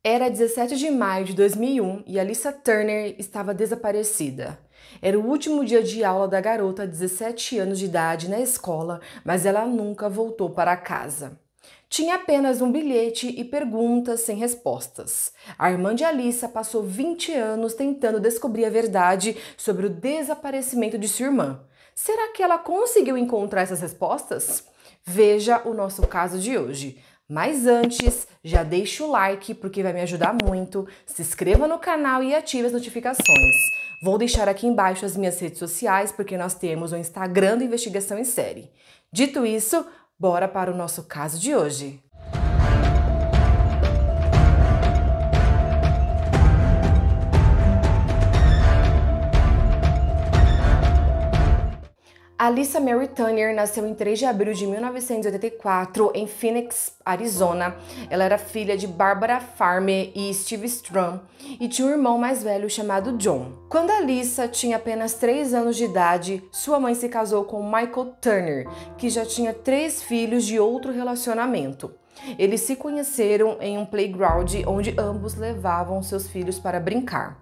Era 17 de maio de 2001 e Alyssa Turner estava desaparecida. Era o último dia de aula da garota, 17 anos de idade, na escola, mas ela nunca voltou para casa. Tinha apenas um bilhete e perguntas sem respostas. A irmã de Alyssa passou 20 anos tentando descobrir a verdade sobre o desaparecimento de sua irmã. Será que ela conseguiu encontrar essas respostas? Veja o nosso caso de hoje. Mas antes, já deixa o like porque vai me ajudar muito, se inscreva no canal e ative as notificações. Vou deixar aqui embaixo as minhas redes sociais porque nós temos o Instagram do Investigação em Série. Dito isso, bora para o nosso caso de hoje. Alyssa Mary Turner nasceu em 3 de abril de 1984 em Phoenix, Arizona. Ela era filha de Barbara Farmer e Steve Strum e tinha um irmão mais velho chamado John. Quando Alyssa tinha apenas 3 anos de idade, sua mãe se casou com Michael Turner, que já tinha 3 filhos de outro relacionamento. Eles se conheceram em um playground onde ambos levavam seus filhos para brincar.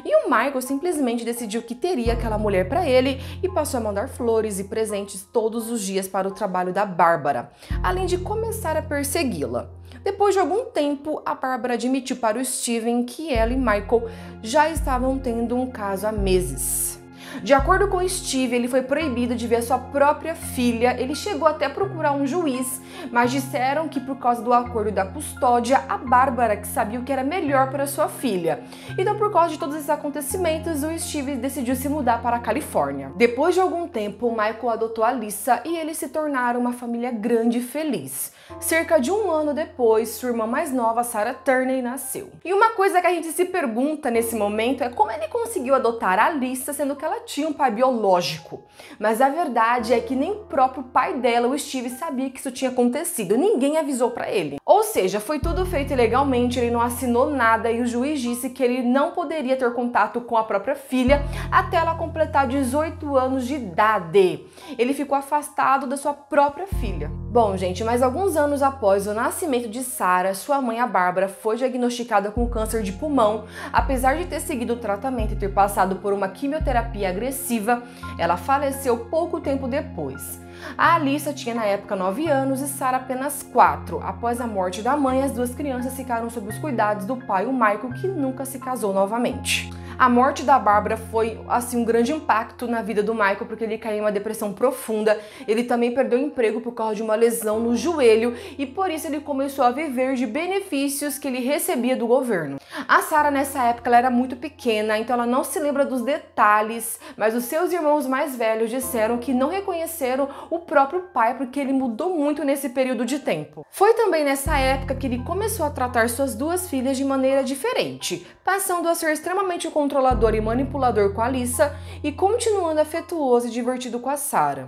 E o Michael simplesmente decidiu que teria aquela mulher para ele e passou a mandar flores e presentes todos os dias para o trabalho da Bárbara, além de começar a persegui-la. Depois de algum tempo, a Bárbara admitiu para o Steven que ela e Michael já estavam tendo um caso há meses. De acordo com Steve, ele foi proibido de ver sua própria filha. Ele chegou até a procurar um juiz, mas disseram que por causa do acordo da custódia, a Bárbara que sabia o que era melhor para sua filha. Então, por causa de todos esses acontecimentos, o Steve decidiu se mudar para a Califórnia. Depois de algum tempo, Michael adotou a Alyssa e eles se tornaram uma família grande e feliz. Cerca de um ano depois, sua irmã mais nova, Sarah Turner, nasceu. E uma coisa que a gente se pergunta nesse momento é como ele conseguiu adotar a Alyssa, sendo que ela tinha um pai biológico. Mas a verdade é que nem o próprio pai dela, o Steve, sabia que isso tinha acontecido. Ninguém avisou pra ele. Ou seja, foi tudo feito ilegalmente, ele não assinou nada e o juiz disse que ele não poderia ter contato com a própria filha até ela completar 18 anos de idade. Ele ficou afastado da sua própria filha. Bom, gente, mas alguns anos após o nascimento de Sarah, sua mãe, a Bárbara, foi diagnosticada com câncer de pulmão. Apesar de ter seguido o tratamento e ter passado por uma quimioterapia agressiva, ela faleceu pouco tempo depois. A Alyssa tinha na época 9 anos e Sarah apenas 4. Após a morte da mãe, as duas crianças ficaram sob os cuidados do pai, o Michael, que nunca se casou novamente. A morte da Bárbara foi, assim, um grande impacto na vida do Michael, porque ele caiu em uma depressão profunda. Ele também perdeu o emprego por causa de uma lesão no joelho e por isso ele começou a viver de benefícios que ele recebia do governo. A Sarah, nessa época, ela era muito pequena, então ela não se lembra dos detalhes, mas os seus irmãos mais velhos disseram que não reconheceram o próprio pai porque ele mudou muito nesse período de tempo. Foi também nessa época que ele começou a tratar suas duas filhas de maneira diferente, passando a ser extremamente controlador e manipulador com a Alyssa e continuando afetuoso e divertido com a Sarah.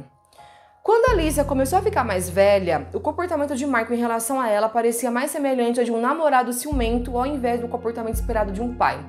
Quando a Alyssa começou a ficar mais velha, o comportamento de Michael em relação a ela parecia mais semelhante ao de um namorado ciumento ao invés do comportamento esperado de um pai.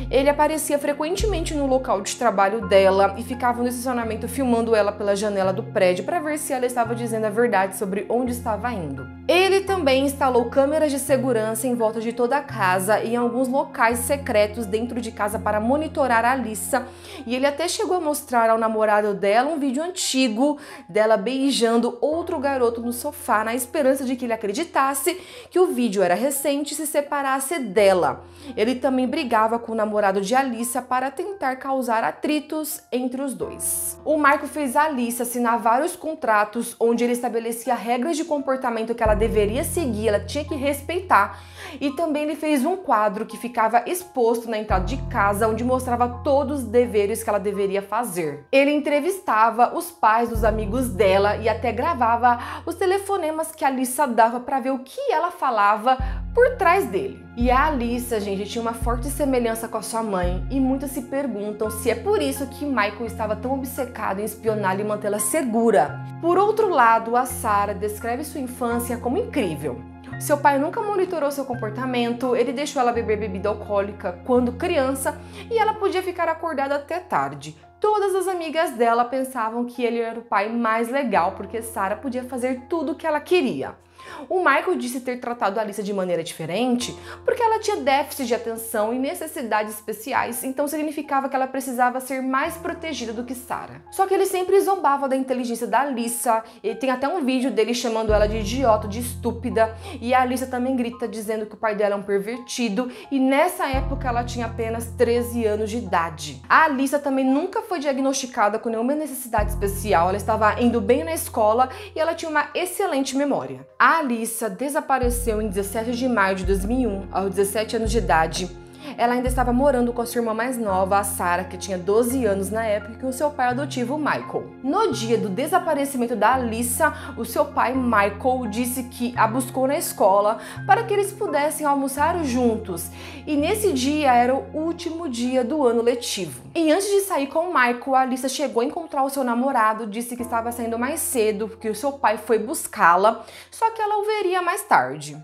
Ele aparecia frequentemente no local de trabalho dela e ficava no estacionamento filmando ela pela janela do prédio para ver se ela estava dizendo a verdade sobre onde estava indo. Ele também instalou câmeras de segurança em volta de toda a casa e em alguns locais secretos dentro de casa para monitorar a Alyssa, e ele até chegou a mostrar ao namorado dela um vídeo antigo dela beijando outro garoto no sofá na esperança de que ele acreditasse que o vídeo era recente e se separasse dela. Ele também brigava com o namorado de Alyssa para tentar causar atritos entre os dois. O Michael fez a Alyssa assinar vários contratos onde ele estabelecia regras de comportamento que ela deveria seguir, ela tinha que respeitar. E também ele fez um quadro que ficava exposto na entrada de casa, onde mostrava todos os deveres que ela deveria fazer. Ele entrevistava os pais dos amigos dela e até gravava os telefonemas que a Alyssa dava para ver o que ela falava por trás dele. E a Alyssa, gente, tinha uma forte semelhança com a sua mãe e muitos se perguntam se é por isso que Michael estava tão obcecado em espioná-la e mantê-la segura. Por outro lado, a Sarah descreve sua infância como incrível. Seu pai nunca monitorou seu comportamento, ele deixou ela beber bebida alcoólica quando criança e ela podia ficar acordada até tarde. Todas as amigas dela pensavam que ele era o pai mais legal porque Sarah podia fazer tudo o que ela queria. O Michael disse ter tratado a Alyssa de maneira diferente porque ela tinha déficit de atenção e necessidades especiais, então significava que ela precisava ser mais protegida do que Sarah. Só que ele sempre zombava da inteligência da Alyssa, e tem até um vídeo dele chamando ela de idiota, de estúpida, e a Alyssa também grita dizendo que o pai dela é um pervertido, e nessa época ela tinha apenas 13 anos de idade. A Alyssa também nunca foi diagnosticada com nenhuma necessidade especial, ela estava indo bem na escola e ela tinha uma excelente memória. A Alyssa desapareceu em 17 de maio de 2001, aos 17 anos de idade. Ela ainda estava morando com a sua irmã mais nova, a Sarah, que tinha 12 anos na época, e com seu pai adotivo, Michael. No dia do desaparecimento da Alyssa, o seu pai, Michael, disse que a buscou na escola para que eles pudessem almoçar juntos. E nesse dia era o último dia do ano letivo. E antes de sair com o Michael, a Alyssa chegou a encontrar o seu namorado, disse que estava saindo mais cedo, porque o seu pai foi buscá-la, só que ela o veria mais tarde.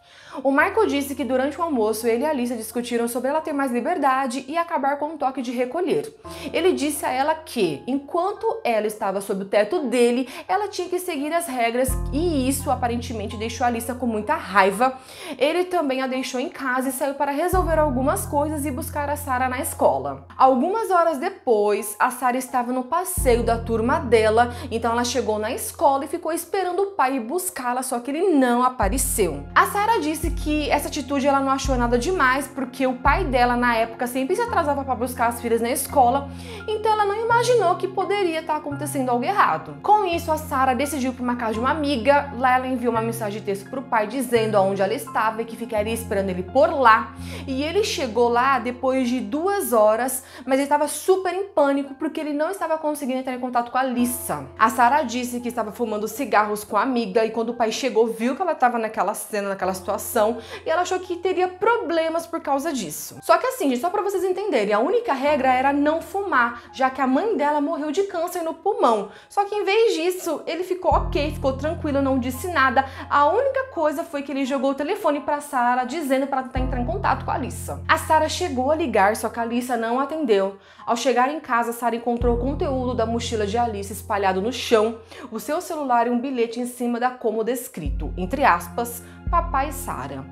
O Michael disse que durante o almoço ele e a Alyssa discutiram sobre ela ter mais liberdade e acabar com o toque de recolher. Ele disse a ela que, enquanto ela estava sob o teto dele, ela tinha que seguir as regras, e isso aparentemente deixou a Alyssa com muita raiva. Ele também a deixou em casa e saiu para resolver algumas coisas e buscar a Sarah na escola. Algumas horas depois, a Sarah estava no passeio da turma dela, então ela chegou na escola e ficou esperando o pai ir buscá-la, só que ele não apareceu. A Sarah disse que essa atitude ela não achou nada demais, porque o pai dela na época sempre se atrasava para buscar as filhas na escola, então ela não imaginou que poderia estar acontecendo algo errado. Com isso, a Sarah decidiu ir para uma casa de uma amiga. Lá ela enviou uma mensagem de texto para o pai dizendo aonde ela estava e que ficaria esperando ele por lá. E ele chegou lá depois de 2 horas, mas ele estava super em pânico porque ele não estava conseguindo entrar em contato com a Alyssa. A Sarah disse que estava fumando cigarros com a amiga, e quando o pai chegou, viu que ela estava naquela cena, naquela situação, e ela achou que teria problemas por causa disso. Só que assim, gente, só pra vocês entenderem, a única regra era não fumar, já que a mãe dela morreu de câncer no pulmão. Só que em vez disso, ele ficou ok, ficou tranquilo, não disse nada. A única coisa foi que ele jogou o telefone pra Sarah, dizendo pra tentar entrar em contato com a Alyssa. A Sarah chegou a ligar, só que a Alyssa não atendeu. Ao chegar em casa, Sarah encontrou o conteúdo da mochila de Alyssa espalhado no chão, o seu celular e um bilhete em cima da cômoda escrito, entre aspas, Papai Sarah.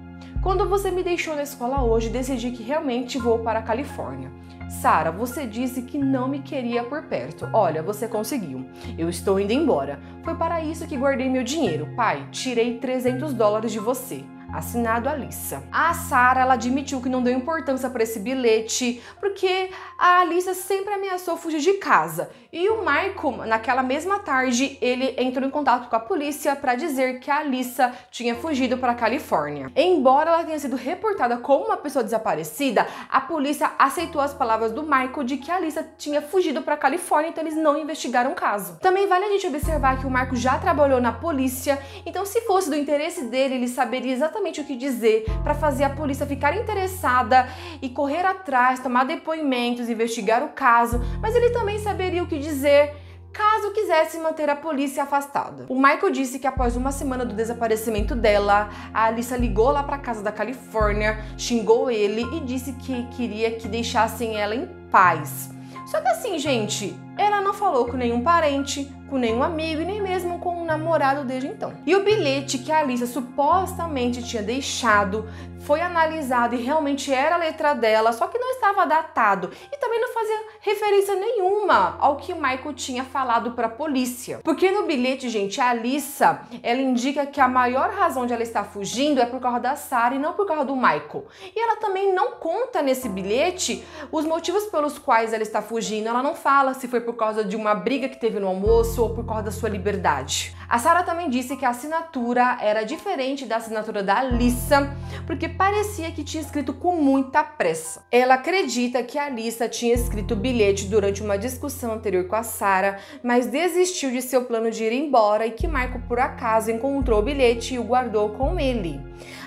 Quando você me deixou na escola hoje, decidi que realmente vou para a Califórnia. Sarah, você disse que não me queria por perto. Olha, você conseguiu. Eu estou indo embora. Foi para isso que guardei meu dinheiro. Pai, tirei $300 de você. Assinado Alyssa. A Sarah, ela admitiu que não deu importância para esse bilhete, porque a Alyssa sempre ameaçou fugir de casa. E o Michael, naquela mesma tarde, ele entrou em contato com a polícia para dizer que a Alyssa tinha fugido para a Califórnia. Embora ela tenha sido reportada como uma pessoa desaparecida, a polícia aceitou as palavras do Michael de que a Alyssa tinha fugido para a Califórnia, então eles não investigaram o caso. Também vale a gente observar que o Michael já trabalhou na polícia, então se fosse do interesse dele, ele saberia exatamente o que dizer para fazer a polícia ficar interessada e correr atrás, tomar depoimentos, investigar o caso, mas ele também saberia o que dizer caso quisesse manter a polícia afastada. O Michael disse que após uma semana do desaparecimento dela, a Alyssa ligou lá para casa da Califórnia, xingou ele e disse que queria que deixassem ela em paz. Só que assim, gente, ela não falou com nenhum parente, com nenhum amigo e nem mesmo com um namorado desde então. E o bilhete que a Alyssa supostamente tinha deixado foi analisado e realmente era a letra dela, só que não estava datado e também não fazia referência nenhuma ao que o Michael tinha falado para a polícia. Porque no bilhete, gente, a Alyssa, ela indica que a maior razão de ela estar fugindo é por causa da Sarah e não por causa do Michael. E ela também não conta nesse bilhete os motivos pelos quais ela está fugindo. Ela não fala se foi por causa de uma briga que teve no almoço ou por causa da sua liberdade. A Sarah também disse que a assinatura era diferente da assinatura da Alyssa, porque parecia que tinha escrito com muita pressa. Ela acredita que a Alyssa tinha escrito o bilhete durante uma discussão anterior com a Sarah, mas desistiu de seu plano de ir embora e que Michael, por acaso, encontrou o bilhete e o guardou com ele.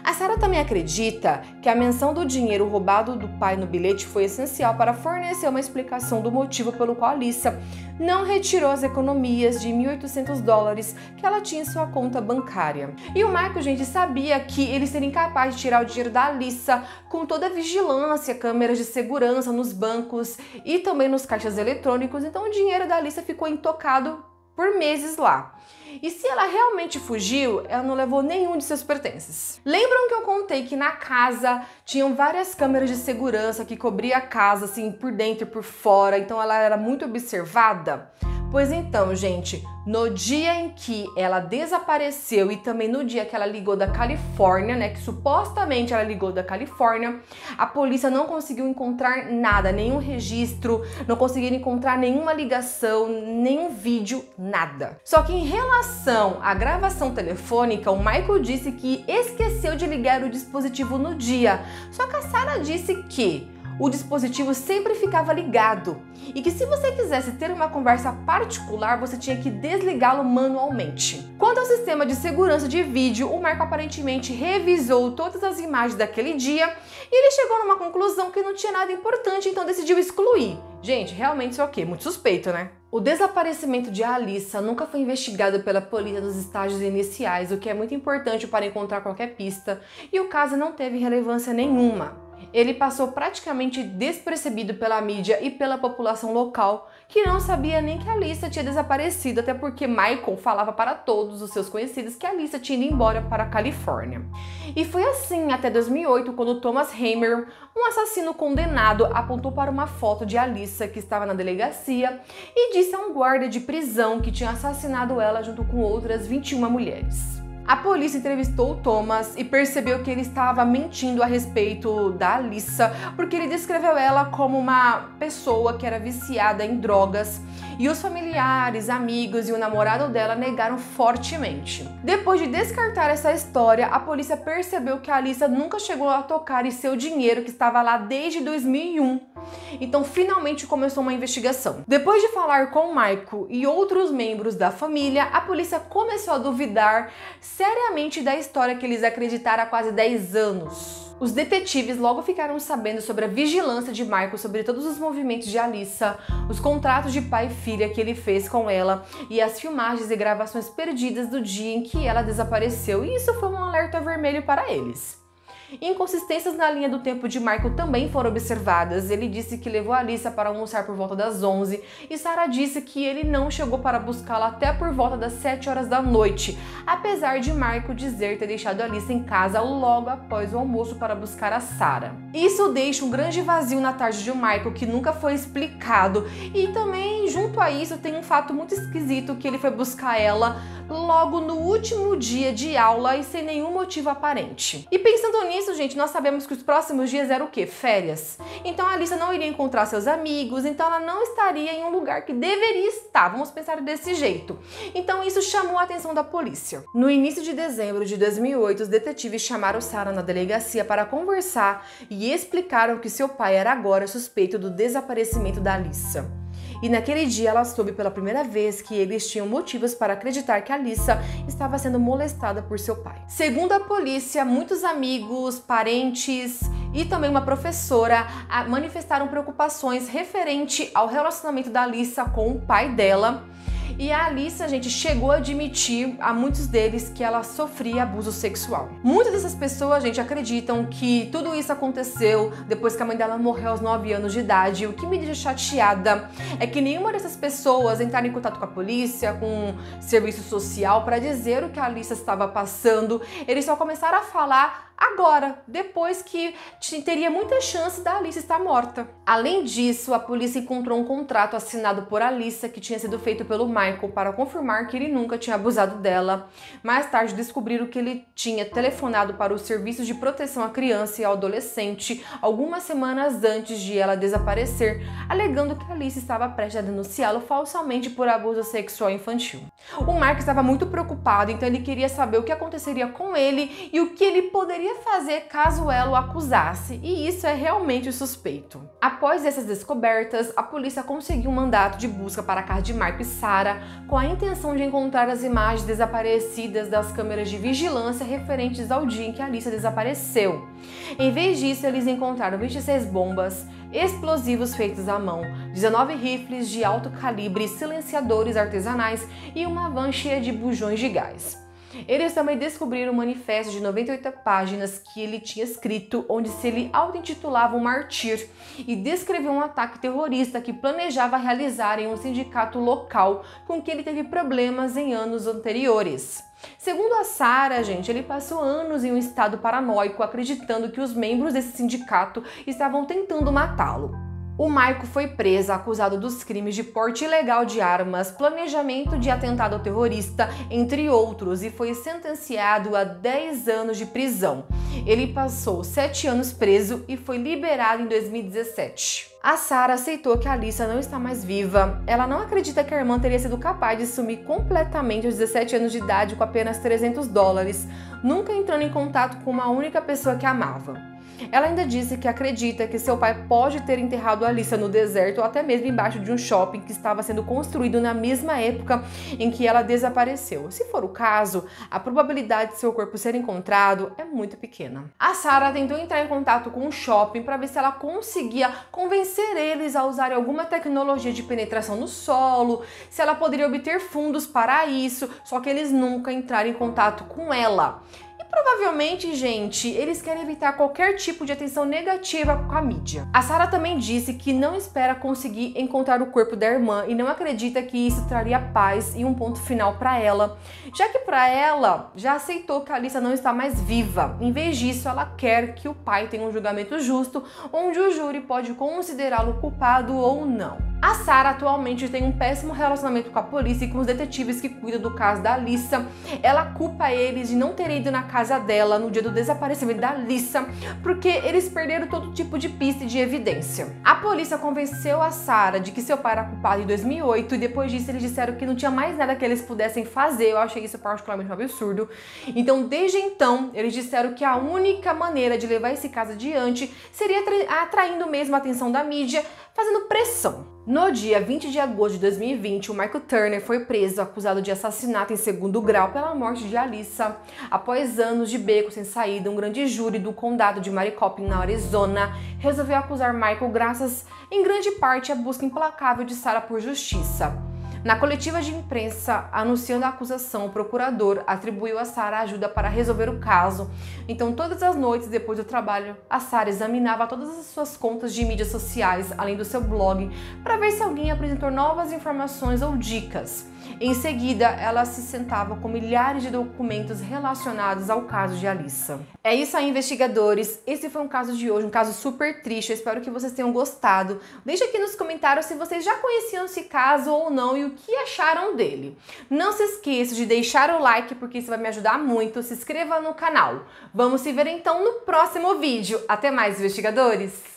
A Sarah também acredita que a menção do dinheiro roubado do pai no bilhete foi essencial para fornecer uma explicação do motivo pelo qual a Alyssa não retirou as economias de $1.800 que ela tinha em sua conta bancária. E o Michael, gente, sabia que ele seria incapaz de tirar o dinheiro da Alyssa com toda a vigilância, câmeras de segurança nos bancos e também nos caixas eletrônicos, então o dinheiro da Alyssa ficou intocado por meses lá. E se ela realmente fugiu, ela não levou nenhum de seus pertences. Lembram que eu contei que na casa tinham várias câmeras de segurança que cobriam a casa, assim, por dentro e por fora, então ela era muito observada? Pois então, gente, no dia em que ela desapareceu e também no dia que ela ligou da Califórnia, né, que supostamente ela ligou da Califórnia, a polícia não conseguiu encontrar nada, nenhum registro, não conseguiram encontrar nenhuma ligação, nenhum vídeo, nada. Só que em relação à gravação telefônica, o Michael disse que esqueceu de ligar o dispositivo no dia, só que a Sarah disse que o dispositivo sempre ficava ligado e que se você quisesse ter uma conversa particular, você tinha que desligá-lo manualmente. Quanto ao sistema de segurança de vídeo, o Michael aparentemente revisou todas as imagens daquele dia e ele chegou numa conclusão que não tinha nada importante, então decidiu excluir. Gente, realmente isso é o quê? Muito suspeito, né? O desaparecimento de Alyssa nunca foi investigado pela polícia nos estágios iniciais, o que é muito importante para encontrar qualquer pista, e o caso não teve relevância nenhuma. Ele passou praticamente despercebido pela mídia e pela população local, que não sabia nem que a Alyssa tinha desaparecido, até porque Michael falava para todos os seus conhecidos que a Alyssa tinha ido embora para a Califórnia. E foi assim até 2008, quando Thomas Hammer, um assassino condenado, apontou para uma foto de Alyssa que estava na delegacia e disse a um guarda de prisão que tinha assassinado ela junto com outras 21 mulheres. A polícia entrevistou o Thomas e percebeu que ele estava mentindo a respeito da Alyssa, porque ele descreveu ela como uma pessoa que era viciada em drogas, e os familiares, amigos e o namorado dela negaram fortemente. Depois de descartar essa história, a polícia percebeu que a Alyssa nunca chegou a tocar em seu dinheiro, que estava lá desde 2001. Então finalmente começou uma investigação. Depois de falar com Michael e outros membros da família, a polícia começou a duvidar seriamente da história que eles acreditaram há quase 10 anos. Os detetives logo ficaram sabendo sobre a vigilância de Michael sobre todos os movimentos de Alyssa, os contratos de pai e filha que ele fez com ela e as filmagens e gravações perdidas do dia em que ela desapareceu, e isso foi um alerta vermelho para eles. Inconsistências na linha do tempo de Michael também foram observadas. Ele disse que levou a Alyssa para almoçar por volta das 11 e Sarah disse que ele não chegou para buscá-la até por volta das 7 horas da noite, apesar de Michael dizer ter deixado a Alyssa em casa logo após o almoço para buscar a Sarah. Isso deixa um grande vazio na tarde de Michael que nunca foi explicado, e também junto a isso tem um fato muito esquisito, que ele foi buscar ela logo no último dia de aula e sem nenhum motivo aparente. E pensando nisso, gente, nós sabemos que os próximos dias eram o quê? Férias. Então a Alyssa não iria encontrar seus amigos, então ela não estaria em um lugar que deveria estar, vamos pensar desse jeito. Então isso chamou a atenção da polícia. No início de dezembro de 2008, os detetives chamaram Sarah na delegacia para conversar e explicaram que seu pai era agora suspeito do desaparecimento da Alyssa. E naquele dia ela soube pela primeira vez que eles tinham motivos para acreditar que a Alyssa estava sendo molestada por seu pai. Segundo a polícia, muitos amigos, parentes e também uma professora manifestaram preocupações referente ao relacionamento da Alyssa com o pai dela. E a Alyssa, gente, chegou a admitir a muitos deles que ela sofria abuso sexual. Muitas dessas pessoas, gente, acreditam que tudo isso aconteceu depois que a mãe dela morreu aos 9 anos de idade. O que me deixa chateada é que nenhuma dessas pessoas entraram em contato com a polícia, com o serviço social, para dizer o que a Alyssa estava passando. Eles só começaram a falar agora, depois que teria muita chance da Alyssa estar morta. Além disso, a polícia encontrou um contrato assinado por Alyssa que tinha sido feito pelo Michael para confirmar que ele nunca tinha abusado dela. Mais tarde descobriram que ele tinha telefonado para os serviços de proteção à criança e ao adolescente algumas semanas antes de ela desaparecer, alegando que Alyssa estava prestes a denunciá-lo falsamente por abuso sexual infantil. O Michael estava muito preocupado, então ele queria saber o que aconteceria com ele e o que ele poderia fazer caso ela o acusasse, e isso é realmente suspeito. Após essas descobertas, a polícia conseguiu um mandato de busca para a casa de Michael e Sarah com a intenção de encontrar as imagens desaparecidas das câmeras de vigilância referentes ao dia em que a Alyssa desapareceu. Em vez disso, eles encontraram 26 bombas, explosivos feitos à mão, 19 rifles de alto calibre, silenciadores artesanais e uma van cheia de bujões de gás. Eles também descobriram um manifesto de 98 páginas que ele tinha escrito, onde se ele auto-intitulava um mártir e descreveu um ataque terrorista que planejava realizar em um sindicato local com que ele teve problemas em anos anteriores. Segundo a Sarah, gente, ele passou anos em um estado paranoico, acreditando que os membros desse sindicato estavam tentando matá-lo. O Michael foi preso, acusado dos crimes de porte ilegal de armas, planejamento de atentado terrorista, entre outros, e foi sentenciado a 10 anos de prisão. Ele passou 7 anos preso e foi liberado em 2017. A Sarah aceitou que a Alyssa não está mais viva. Ela não acredita que a irmã teria sido capaz de sumir completamente aos 17 anos de idade com apenas $300, nunca entrando em contato com uma única pessoa que amava. Ela ainda disse que acredita que seu pai pode ter enterrado a Alyssa no deserto ou até mesmo embaixo de um shopping que estava sendo construído na mesma época em que ela desapareceu. Se for o caso, a probabilidade de seu corpo ser encontrado é muito pequena. A Sarah tentou entrar em contato com o shopping para ver se ela conseguia convencer eles a usarem alguma tecnologia de penetração no solo, se ela poderia obter fundos para isso, só que eles nunca entraram em contato com ela. Provavelmente, gente, eles querem evitar qualquer tipo de atenção negativa com a mídia. A Sarah também disse que não espera conseguir encontrar o corpo da irmã e não acredita que isso traria paz e um ponto final para ela, já que para ela já aceitou que a Alyssa não está mais viva. Em vez disso, ela quer que o pai tenha um julgamento justo, onde o júri pode considerá-lo culpado ou não. A Sarah atualmente tem um péssimo relacionamento com a polícia e com os detetives que cuidam do caso da Alyssa. Ela culpa eles de não terem ido na casa dela no dia do desaparecimento da Alyssa, porque eles perderam todo tipo de pista e de evidência. A polícia convenceu a Sarah de que seu pai era culpado em 2008 e depois disso eles disseram que não tinha mais nada que eles pudessem fazer. Eu achei isso particularmente um absurdo. Então, desde então, eles disseram que a única maneira de levar esse caso adiante seria atraindo mesmo a atenção da mídia, fazendo pressão. No dia 20 de agosto de 2020, o Michael Turner foi preso, acusado de assassinato em segundo grau pela morte de Alyssa. Após anos de beco sem saída, um grande júri do condado de Maricopa, na Arizona, resolveu acusar Michael graças, em grande parte, à busca implacável de Sarah por justiça. Na coletiva de imprensa, anunciando a acusação, o procurador atribuiu a Sarah ajuda para resolver o caso. Então, todas as noites depois do trabalho, a Sarah examinava todas as suas contas de mídias sociais, além do seu blog, para ver se alguém apresentou novas informações ou dicas. Em seguida, ela se sentava com milhares de documentos relacionados ao caso de Alyssa. É isso aí, investigadores. Esse foi um caso de hoje, um caso super triste. Eu espero que vocês tenham gostado. Deixe aqui nos comentários se vocês já conheciam esse caso ou não e o que acharam dele. Não se esqueça de deixar o like, porque isso vai me ajudar muito. Se inscreva no canal. Vamos se ver então no próximo vídeo. Até mais, investigadores!